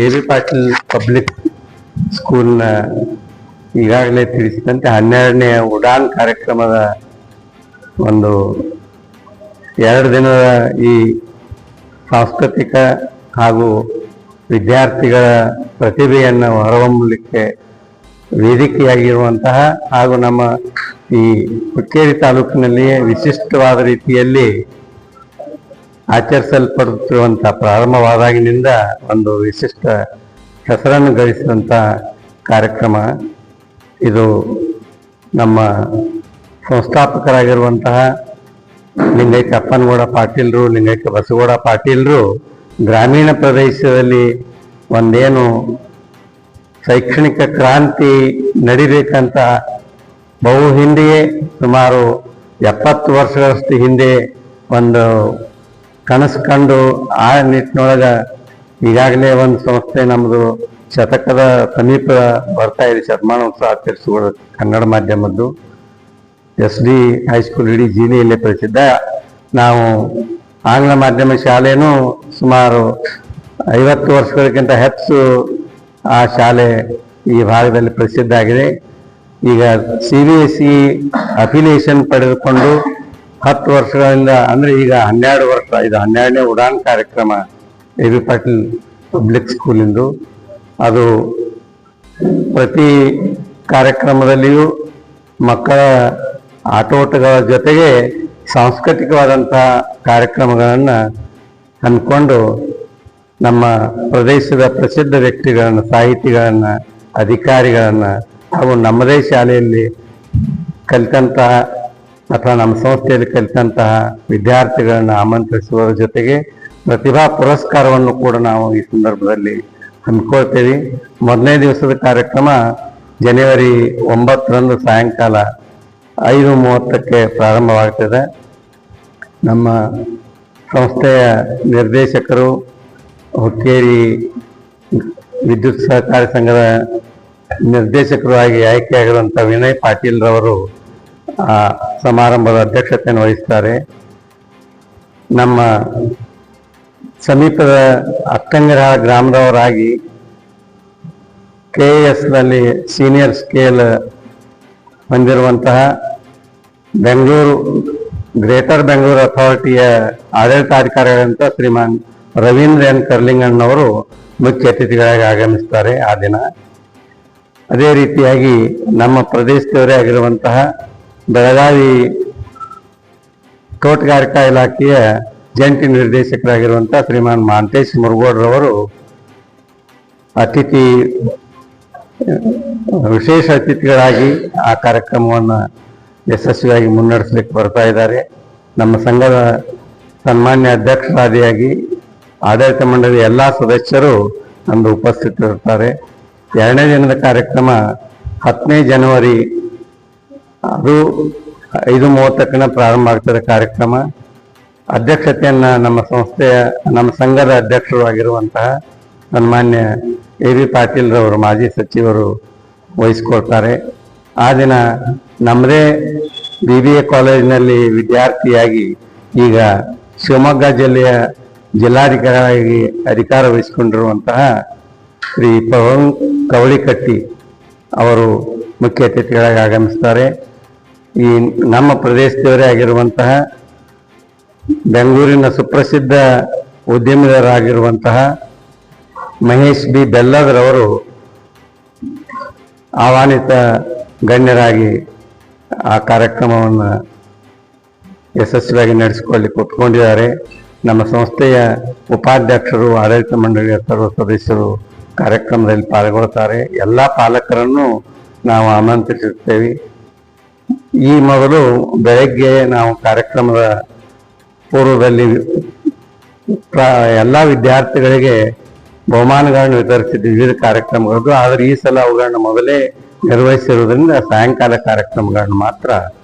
A B Patil public ಸ್ಕೂಲ್ನ ಈಗಾಗಲೇ ತಿಳಿಸಿದಂತೆ 12ನೇ ಉಡಾನ್ ಕಾರ್ಯಕ್ರಮದ ಒಂದು 2 ದಿನದ ಈ ಸಾಂಸ್ಕೃತಿಕ ಹಾಗೂ ವಿದ್ಯಾರ್ಥಿಗಳ ಪ್ರತಿಭೆಯನ್ನು ಹೊರಹೊಮ್ಮಲಿಕ್ಕೆ ವೇದಿಕೆಯಾಗಿರುವಂತಹ ಹಾಗೂ ನಮ್ಮ ಈ ಹುಕ್ಕೇರಿ ತಾಲೂಕಿನಲ್ಲಿಯೇ ವಿಶಿಷ್ಟವಾದ ರೀತಿಯಲ್ಲಿ ಆಚರಿಸಲ್ಪಡುತ್ತಿರುವಂತಹ ಪ್ರಾರಂಭವಾದಾಗಿನಿಂದ ಒಂದು ವಿಶಿಷ್ಟ ಹೆಸರನ್ನು ಗಳಿಸಿದಂಥ ಕಾರ್ಯಕ್ರಮ ಇದು. ನಮ್ಮ ಸಂಸ್ಥಾಪಕರಾಗಿರುವಂತಹ ಲಿಂಗೈಕ್ಯ ಅಪ್ಪನಗೌಡ ಪಾಟೀಲ್ರು, ಲಿಂಗೈಕ್ಯ ಬಸಗೌಡ ಪಾಟೀಲ್ರು ಗ್ರಾಮೀಣ ಪ್ರದೇಶದಲ್ಲಿ ಒಂದೇನು ಶೈಕ್ಷಣಿಕ ಕ್ರಾಂತಿ ನಡಿಬೇಕಂತ ಬಹು ಹಿಂದೆಯೇ ಸುಮಾರು 70 ವರ್ಷಗಳಷ್ಟು ಹಿಂದೆ ಒಂದು ಕನಸು ಕಂಡು ಆ ನಿಟ್ಟಿನೊಳಗೆ ಈಗಾಗಲೇ ಒಂದು ಸಂಸ್ಥೆ ನಮ್ಮದು ಶತಕದ ಸಮೀಪ ಬರ್ತಾ ಇದೆ. ಶತಮಾನೋತ್ಸವ ಆಚರಿಸಿಕೊಳ್ಳೋದು ಕನ್ನಡ ಮಾಧ್ಯಮದ್ದು SD ಹೈಸ್ಕೂಲ್ ಇಡೀ ಜಿಲ್ಲೆಯಲ್ಲೇ ಪ್ರಸಿದ್ಧ. ನಾವು ಆಂಗ್ಲ ಮಾಧ್ಯಮ ಶಾಲೆನೂ ಸುಮಾರು 50 ವರ್ಷಗಳಿಗಿಂತ ಹೆಚ್ಚು ಆ ಶಾಲೆ ಈ ಭಾಗದಲ್ಲಿ ಪ್ರಸಿದ್ಧ ಆಗಿದೆ. ಈಗ CBSE ಅಫಿಲಿಯೇಷನ್ ಪಡೆದುಕೊಂಡು 10 ವರ್ಷಗಳಿಂದ ಅಂದರೆ ಈಗ 12 ವರ್ಷ, ಇದು 12ನೇ ಉಡಾನ್ ಕಾರ್ಯಕ್ರಮ ಎ ಬಿ ಪಾಟೀಲ್ ಪಬ್ಲಿಕ್ ಸ್ಕೂಲಿಂದು. ಅದು ಪ್ರತಿ ಕಾರ್ಯಕ್ರಮದಲ್ಲಿಯೂ ಮಕ್ಕಳ ಆಟೋಟಗಳ ಜೊತೆಗೆ ಸಾಂಸ್ಕೃತಿಕವಾದಂಥ ಕಾರ್ಯಕ್ರಮಗಳನ್ನು ಹಮ್ಮಿಕೊಂಡು ನಮ್ಮ ಪ್ರದೇಶದ ಪ್ರಸಿದ್ಧ ವ್ಯಕ್ತಿಗಳನ್ನು, ಸಾಹಿತಿಗಳನ್ನು, ಅಧಿಕಾರಿಗಳನ್ನು ಹಾಗೂ ನಮ್ಮದೇ ಶಾಲೆಯಲ್ಲಿ ಕಲಿತಂತಹ ಅಥವಾ ನಮ್ಮ ಸಂಸ್ಥೆಯಲ್ಲಿ ಕಲಿತಂತಹ ವಿದ್ಯಾರ್ಥಿಗಳನ್ನು ಆಮಂತ್ರಿಸುವ ಜೊತೆಗೆ ಪ್ರತಿಭಾ ಪುರಸ್ಕಾರವನ್ನು ಕೂಡ ನಾವು ಈ ಸಂದರ್ಭದಲ್ಲಿ ಹಮ್ಮಿಕೊಳ್ತೇವೆ. ಮೊದಲನೇ ದಿವಸದ ಕಾರ್ಯಕ್ರಮ ಜನವರಿ 9ರಂದು ಸಾಯಂಕಾಲ 5:30ಕ್ಕೆ ಪ್ರಾರಂಭವಾಗ್ತದೆ. ನಮ್ಮ ಸಂಸ್ಥೆಯ ನಿರ್ದೇಶಕರು, ಹುಕ್ಕೇರಿ ವಿದ್ಯುತ್ ಸಹಕಾರಿ ಸಂಘದ ನಿರ್ದೇಶಕರು ಆಗಿ ಆಯ್ಕೆಯಾಗಿರುವಂಥ ವಿನಯ್ ಪಾಟೀಲ್ರವರು ಆ ಸಮಾರಂಭದ ಅಧ್ಯಕ್ಷತೆಯನ್ನು ವಹಿಸ್ತಾರೆ. ನಮ್ಮ ಸಮೀಪದ ಅಕ್ಕಂಗರ ಗ್ರಾಮದವರಾಗಿ KSನಲ್ಲಿ ಸೀನಿಯರ್ ಸ್ಕೇಲ್ ಹೊಂದಿರುವಂತಹ ಬೆಂಗಳೂರು ಗ್ರೇಟರ್ ಬೆಂಗಳೂರು ಅಥಾರಿಟಿಯ ಆಡಳಿತಾಧಿಕಾರಿಗಳಂತ ಶ್ರೀಮಾನ್ ರವೀಂದ್ರ ಎನ್ ಕರ್ಲಿಂಗಣ್ಣವರು ಮುಖ್ಯ ಅತಿಥಿಗಳಾಗಿ ಆಗಮಿಸ್ತಾರೆ ಆ ದಿನ. ಅದೇ ರೀತಿಯಾಗಿ ನಮ್ಮ ಪ್ರದೇಶದವರೇ ಆಗಿರುವಂತಹ ಬೆಳಗಾವಿ ತೋಟಗಾರಿಕಾ ಇಲಾಖೆಯ ಜಂಟಿ ನಿರ್ದೇಶಕರಾಗಿರುವಂತಹ ಶ್ರೀಮಾನ್ ಮಾಂತೇಶ್ ಮುರುಗೋಡ್ರವರು ವಿಶೇಷ ಅತಿಥಿಗಳಾಗಿ ಆ ಕಾರ್ಯಕ್ರಮವನ್ನು ಯಶಸ್ವಿಯಾಗಿ ಮುನ್ನಡೆಸಲಿಕ್ಕೆ ಬರ್ತಾ ಇದ್ದಾರೆ. ನಮ್ಮ ಸಂಘದ ಸನ್ಮಾನ್ಯ ಅಧ್ಯಕ್ಷರಾದಿಯಾಗಿ ಆಡಳಿತ ಮಂಡಳಿಯ ಎಲ್ಲ ಸದಸ್ಯರು ನಮ್ಮದು ಉಪಸ್ಥಿತರಿರ್ತಾರೆ. 2ನೇ ದಿನದ ಕಾರ್ಯಕ್ರಮ 10ನೇ ಜನವರಿ, ಅದು 5:30ಕ್ಕೆ ಪ್ರಾರಂಭ ಆಗ್ತದೆ ಕಾರ್ಯಕ್ರಮ. ಅಧ್ಯಕ್ಷತೆಯನ್ನು ನಮ್ಮ ಸಂಘದ ಅಧ್ಯಕ್ಷರು ಆಗಿರುವಂತಹ ಸನ್ಮಾನ್ಯ ಎ ಬಿ ಪಾಟೀಲ್ರವರು, ಮಾಜಿ ಸಚಿವರು ವಹಿಸ್ಕೊಳ್ತಾರೆ. ಆ ದಿನ ನಮ್ಮದೇ BBA ಕಾಲೇಜಿನಲ್ಲಿ ವಿದ್ಯಾರ್ಥಿಯಾಗಿ ಈಗ ಶಿವಮೊಗ್ಗ ಜಿಲ್ಲೆಯ ಜಿಲ್ಲಾಧಿಕಾರಿಯಾಗಿ ಅಧಿಕಾರ ವಹಿಸಿಕೊಂಡಿರುವಂತಹ ಶ್ರೀ ಪವನ್ ಕವಳಿಕಟ್ಟಿ ಅವರು ಮುಖ್ಯ ಅತಿಥಿಗಳಾಗಿ ಆಗಮಿಸ್ತಾರೆ. ಈ ನಮ್ಮ ಪ್ರದೇಶದವರೇ ಆಗಿರುವಂತಹ ಬೆಂಗಳೂರಿನ ಸುಪ್ರಸಿದ್ಧ ಉದ್ಯಮಿಗಳಾಗಿರುವಂತಹ ಮಹೇಶ್ ಬಿ ಬೆಲ್ಲದರವರು ಆಹ್ವಾನಿತ ಗಣ್ಯರಾಗಿ ಆ ಕಾರ್ಯಕ್ರಮವನ್ನು ಯಶಸ್ವಿಯಾಗಿ ನಡೆಸಿಕೊಳ್ಳಿಕ್ಕೆ ಒಪ್ಪಿಕೊಂಡಿದ್ದಾರೆ. ನಮ್ಮ ಸಂಸ್ಥೆಯ ಉಪಾಧ್ಯಕ್ಷರು, ಆಡಳಿತ ಮಂಡಳಿಯ ಸರ್ವ ಸದಸ್ಯರು ಕಾರ್ಯಕ್ರಮದಲ್ಲಿ ಪಾಲ್ಗೊಳ್ತಾರೆ. ಎಲ್ಲ ಪಾಲಕರನ್ನು ನಾವು ಆಮಂತ್ರಿಸುತ್ತೇವೆ. ಈ ಮೊದಲು ಬೆಳಗ್ಗೆ ನಾವು ಕಾರ್ಯಕ್ರಮದ ಪೂರ್ವದಲ್ಲಿ ಎಲ್ಲ ವಿದ್ಯಾರ್ಥಿಗಳಿಗೆ ಬಹುಮಾನಗಳನ್ನು ವಿತರಿಸಿದ್ವಿ ವಿವಿಧ ಕಾರ್ಯಕ್ರಮಗಳು. ಆದರೆ ಈ ಸಲ ಅವುಗಳನ್ನ ಮೊದಲೇ ನಿರ್ವಹಿಸಿರುವುದರಿಂದ ಸಾಯಂಕಾಲ ಕಾರ್ಯಕ್ರಮಗಳನ್ನು ಮಾತ್ರ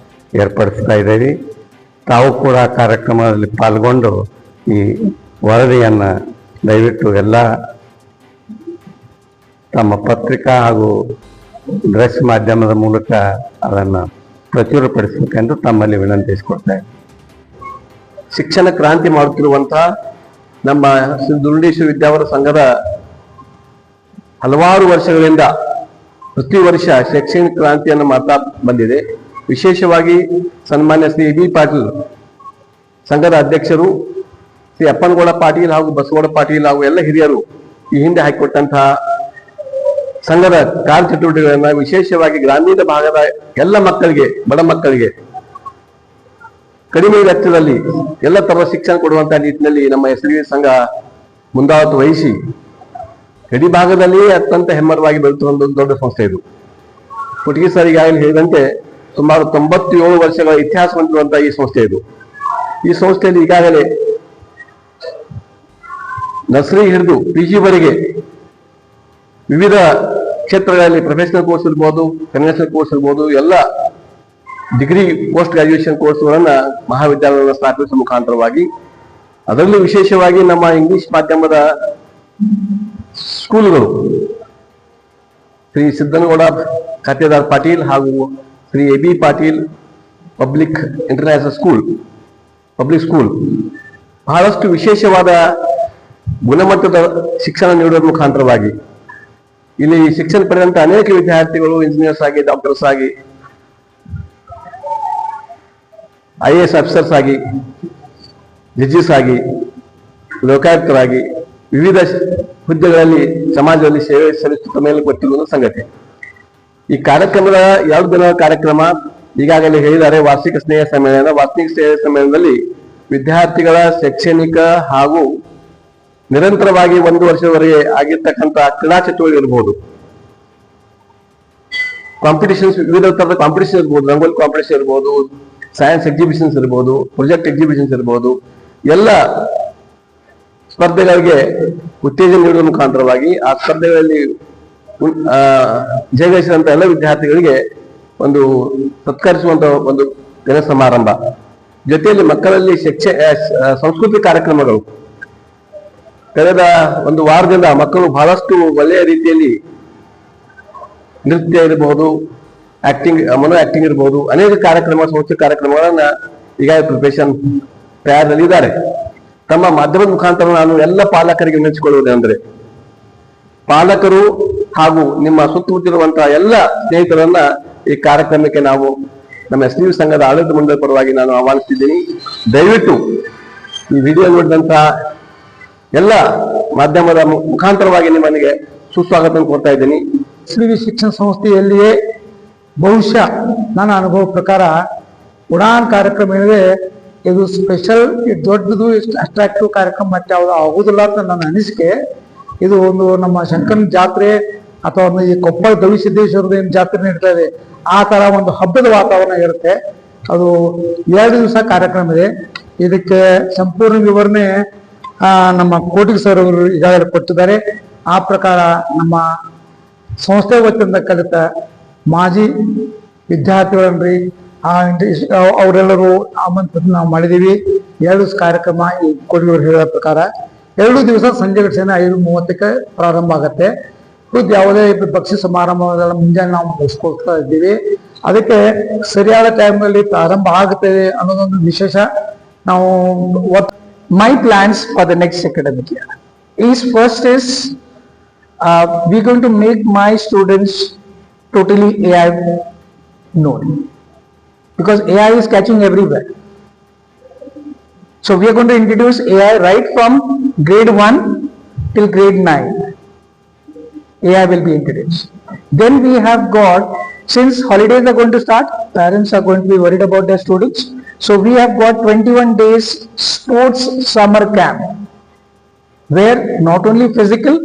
ಏರ್ಪಡಿಸ್ತಾ ಇದ್ದೇವೆ. ತಾವು ಕೂಡ ಕಾರ್ಯಕ್ರಮದಲ್ಲಿ ಪಾಲ್ಗೊಂಡು ಈ ವರದಿಯನ್ನು ದಯವಿಟ್ಟು ಎಲ್ಲ ತಮ್ಮ ಪತ್ರಿಕಾ ಹಾಗೂ ದೃಶ್ಯ ಮಾಧ್ಯಮದ ಮೂಲಕ ಅದನ್ನು ಪ್ರಚುರಪಡಿಸಬೇಕೆಂದು ತಮ್ಮಲ್ಲಿ ವಿನಂತಿಸಿಕೊಡ್ತೇವೆ. ಶಿಕ್ಷಣ ಕ್ರಾಂತಿ ಮಾಡುತ್ತಿರುವಂತಹ ನಮ್ಮ ಶ್ರೀ ದುರುಡೇಶ್ವರ ವಿದ್ಯಾವರ ಸಂಘದ ಹಲವಾರು ವರ್ಷಗಳಿಂದ ಪ್ರತಿ ವರ್ಷ ಶೈಕ್ಷಣಿಕ ಕ್ರಾಂತಿಯನ್ನು ಮಾಡ್ತಾ ಬಂದಿದೆ. ವಿಶೇಷವಾಗಿ ಸನ್ಮಾನ್ಯ ಶ್ರೀ ಬಿ ಪಾಟೀಲ್ ಸಂಘದ ಅಧ್ಯಕ್ಷರು, ಶ್ರೀ ಅಪ್ಪನಗೌಡ ಪಾಟೀಲ್ ಹಾಗೂ ಬಸವಗೌಡ ಪಾಟೀಲ್ ಹಾಗೂ ಎಲ್ಲ ಹಿರಿಯರು ಈ ಹಿಂದೆ ಹಾಕಿಕೊಟ್ಟಂತಹ ಸಂಘದ ಕಾರ್ಯಚಟುವಟಿಕೆಗಳನ್ನ ವಿಶೇಷವಾಗಿ ಗ್ರಾಮೀಣ ಭಾಗದ ಎಲ್ಲ ಮಕ್ಕಳಿಗೆ, ಬಡ ಮಕ್ಕಳಿಗೆ ಕಡಿಮೆ ವೆಚ್ಚದಲ್ಲಿ ಎಲ್ಲ ತರದ ಶಿಕ್ಷಣ ಕೊಡುವಂತಹ ನಿಟ್ಟಿನಲ್ಲಿ ನಮ್ಮ SLV ಸಂಘ ಮುಂದಾಳತ್ವ ವಹಿಸಿ ಗಡಿ ಭಾಗದಲ್ಲಿ ಅತ್ಯಂತ ಹೆಮ್ಮರವಾಗಿ ಬೆಳೆಯುತ್ತಿರುವ ಒಂದು ದೊಡ್ಡ ಸಂಸ್ಥೆ ಇದು. ಕೊಟ್ಟಿಗೆ ಸರ್ ಈಗಾಗಲೇ ಹೇಳಿದಂತೆ ಸುಮಾರು 97 ವರ್ಷಗಳ ಇತಿಹಾಸ ಹೊಂದಿರುವಂತಹ ಈ ಸಂಸ್ಥೆ ಇದು. ಈ ಸಂಸ್ಥೆಯಲ್ಲಿ ಈಗಾಗಲೇ ನರ್ಸರಿ ಹಿಡಿದು PG ವರೆಗೆ ವಿವಿಧ ಕ್ಷೇತ್ರಗಳಲ್ಲಿ ಪ್ರೊಫೆಷನಲ್ ಕೋರ್ಸ್ ಇರ್ಬೋದು, ಕನ್ವೆನ್ಷನಲ್ ಕೋರ್ಸ್ ಇರ್ಬೋದು, ಎಲ್ಲ ಡಿಗ್ರಿ ಪೋಸ್ಟ್ ಗ್ರಾಜುಯೇಷನ್ ಕೋರ್ಸ್ಗಳನ್ನ ಮಹಾವಿದ್ಯಾಲಯಗಳನ್ನು ಸ್ಥಾಪಿಸುವ ಮುಖಾಂತರವಾಗಿ, ಅದರಲ್ಲೂ ವಿಶೇಷವಾಗಿ ನಮ್ಮ ಇಂಗ್ಲಿಷ್ ಮಾಧ್ಯಮದ ಸ್ಕೂಲ್ಗಳು ಶ್ರೀ ಸಿದ್ದನಗೌಡ ಖಾತೆದಾರ್ ಪಾಟೀಲ್ ಹಾಗೂ Shri AB Patil public international school, public school ಬಹಳಷ್ಟು ವಿಶೇಷವಾದ ಗುಣಮಟ್ಟದ ಶಿಕ್ಷಣ ನೀಡುವ ಮುಖಾಂತರವಾಗಿ ಇಲ್ಲಿ ಶಿಕ್ಷಣ ಪಡೆದಂತ ಅನೇಕ ವಿದ್ಯಾರ್ಥಿಗಳು ಇಂಜಿನಿಯರ್ಸ್ ಆಗಿ, ಡಾಕ್ಟರ್ಸ್ ಆಗಿ, IAS ಆಫೀಸರ್ಸ್ ಆಗಿ, ಜಡ್ಜಸ್ ಆಗಿ, ಲೋಕಾಯುಕ್ತರಾಗಿ ವಿವಿಧ ಹುದ್ದೆಗಳಲ್ಲಿ ಸಮಾಜದಲ್ಲಿ ಸೇವೆ ಸಲ್ಲಿಸುತ್ತ ಮೇಲೆ ಗೊತ್ತಿರುವ ಸಂಗತಿ. ಈ ಕಾರ್ಯಕ್ರಮದ 2 ದಿನಗಳ ಕಾರ್ಯಕ್ರಮ ಈಗಾಗಲೇ ಹೇಳಿದ್ದಾರೆ. ವಾರ್ಷಿಕ ಸ್ನೇಹ ಸಮ್ಮೇಳನ. ವಾರ್ಷಿಕ ಸ್ನೇಹ ಸಮ್ಮೇಳನದಲ್ಲಿ ವಿದ್ಯಾರ್ಥಿಗಳ ಶೈಕ್ಷಣಿಕ ಹಾಗೂ ನಿರಂತರವಾಗಿ 1 ವರ್ಷದವರೆಗೆ ಆಗಿರ್ತಕ್ಕಂಥ ಕ್ರೀಡಾ ಚಟುವಟಿಕೆ ಇರ್ಬೋದು, ಕಾಂಪಿಟಿಷನ್ಸ್, ವಿವಿಧ ತರದ ಕಾಂಪಿಟಿಷನ್ ಇರ್ಬೋದು, ರಂಗೋಲಿ ಕಾಂಪಿಟಿಷನ್ ಇರ್ಬೋದು, ಸೈನ್ಸ್ ಎಕ್ಸಿಬಿಷನ್ಸ್ ಇರ್ಬೋದು, ಪ್ರಾಜೆಕ್ಟ್ ಎಕ್ಸಿಬಿಷನ್ಸ್ ಇರ್ಬೋದು, ಎಲ್ಲ ಸ್ಪರ್ಧೆಗಳಿಗೆ ಉತ್ತೇಜನ ನೀಡುವ ಮುಖಾಂತರವಾಗಿ ಆ ಸ್ಪರ್ಧೆಗಳಲ್ಲಿ ಜಯಗಳಿಸಿದಂತ ಎಲ್ಲ ವಿದ್ಯಾರ್ಥಿಗಳಿಗೆ ಒಂದು ಸತ್ಕರಿಸುವಂತ ಒಂದು ಜನ ಸಮಾರಂಭ. ಜೊತೆಯಲ್ಲಿ ಮಕ್ಕಳಲ್ಲಿ ಸಂಸ್ಕೃತಿ ಕಾರ್ಯಕ್ರಮಗಳು ಕಳೆದ 1 ವಾರದಿಂದ ಮಕ್ಕಳು ಬಹಳಷ್ಟು ಒಳ್ಳೆಯ ರೀತಿಯಲ್ಲಿ ನೃತ್ಯ ಇರಬಹುದು, ಮನೋ ಆಕ್ಟಿಂಗ್ ಇರಬಹುದು, ಅನೇಕ ಕಾರ್ಯಕ್ರಮ, ಸಂಸ್ಕೃತಿ ಕಾರ್ಯಕ್ರಮಗಳನ್ನ ಈಗಾಗಲೇ ಪ್ರಿಪರೇಷನ್ ತಯಾರದಲ್ಲಿದ್ದಾರೆ. ತಮ್ಮ ಮಾಧ್ಯಮದ ಮುಖಾಂತರ ನಾನು ಎಲ್ಲ ಪಾಲಕರಿಗೆ ವಿನಂತಿಸಿಕೊಳ್ಳುವುದೇನೆಂದರೆ, ಪಾಲಕರು ಹಾಗೂ ನಿಮ್ಮ ಸುತ್ತಮುತ್ತಲಿರುವಂತಹ ಎಲ್ಲ ಸ್ನೇಹಿತರನ್ನ ಈ ಕಾರ್ಯಕ್ರಮಕ್ಕೆ ನಾವು ನಮ್ಮ SLV ಸಂಘದ ಆಡಳಿತ ಮಂಡಳಿ ಪರವಾಗಿ ನಾನು ಆಹ್ವಾನಿಸ್ತಿದ್ದೀನಿ. ದಯವಿಟ್ಟು ಈ ವಿಡಿಯೋ ನೋಡಿದಂತಹ ಎಲ್ಲ ಮಾಧ್ಯಮದ ಮುಖಾಂತರವಾಗಿ ನಿಮ್ಮನಿಗೆ ಸುಸ್ವಾಗತ ಕೊಡ್ತಾ ಇದ್ದೀನಿ. SLV ಶಿಕ್ಷಣ ಸಂಸ್ಥೆಯಲ್ಲಿಯೇ ಬಹುಶಃ ನನ್ನ ಅನುಭವ ಪ್ರಕಾರ ಉಡಾನ್ ಕಾರ್ಯಕ್ರಮ ಏನಿದೆ ಇದು ಸ್ಪೆಷಲ್, ದೊಡ್ಡದು, ಅಟ್ರಾಕ್ಟಿವ್ ಕಾರ್ಯಕ್ರಮ ಮತ್ತೆ ಯಾವುದು ಆಗುದಿಲ್ಲ ಅಂತ ನನ್ನ ಅನಿಸಿಕೆ. ಇದು ಒಂದು ನಮ್ಮ ಶಂಕರನ ಜಾತ್ರೆ ಅಥವಾ ಈ ಕೊಪ್ಪಳ ಗವಿಸಿದ್ದೇಶ್ವರದ ಏನು ಜಾತ್ರೆ ನಡೀತಾ ಇದೆ ಆ ತರ ಒಂದು ಹಬ್ಬದ ವಾತಾವರಣ ಇರುತ್ತೆ. ಅದು 2 ದಿವಸ ಕಾರ್ಯಕ್ರಮ ಇದೆ. ಇದಕ್ಕೆ ಸಂಪೂರ್ಣ ವಿವರಣೆ ನಮ್ಮ ಕೋಟಿಗೆ ಸರ್ ಅವರು ಈಗಾಗಲೇ ಕೊಟ್ಟಿದ್ದಾರೆ. ಆ ಪ್ರಕಾರ ನಮ್ಮ ಸಂಸ್ಥೆ ವತಿಯಿಂದ ಕಲಿತ ಮಾಜಿ ವಿದ್ಯಾರ್ಥಿಗಳನ್ರಿ ಅವರೆಲ್ಲರೂ ಆಮಂತ್ರಣ ನಾವು ಮಾಡಿದೀವಿ. 2 ದಿವಸ ಕಾರ್ಯಕ್ರಮ ಈ ಕೋಟಿಯವರು ಹೇಳಿದ ಪ್ರಕಾರ 2 ದಿವಸ ಸಂಜೆ 5:30ಕ್ಕೆ ಪ್ರಾರಂಭ ಆಗತ್ತೆ. ಯಾವುದೇ ಬಕ್ಷಿ ಸಮಾರಂಭಗಳ ಮುಂಜಾನೆ ನಾವು ಮುಗಿಸ್ಕೊಳ್ತಾ ಇದ್ದೀವಿ. ಅದಕ್ಕೆ ಸರಿಯಾದ ಟೈಮ್ನಲ್ಲಿ ಪ್ರಾರಂಭ ಆಗುತ್ತದೆ ಅನ್ನೋದೊಂದು ವಿಶೇಷ. ನಾವು my plans for the next academic year is first is we're going to make my students totally AI known, because AI is catching everywhere. So we are going to introduce AI right from grade 1 till grade 9. AI will be introduced. Then we have got, since holidays are going to start, parents are going to be worried about their students. So we have got 21 days sports summer camp, where not only physical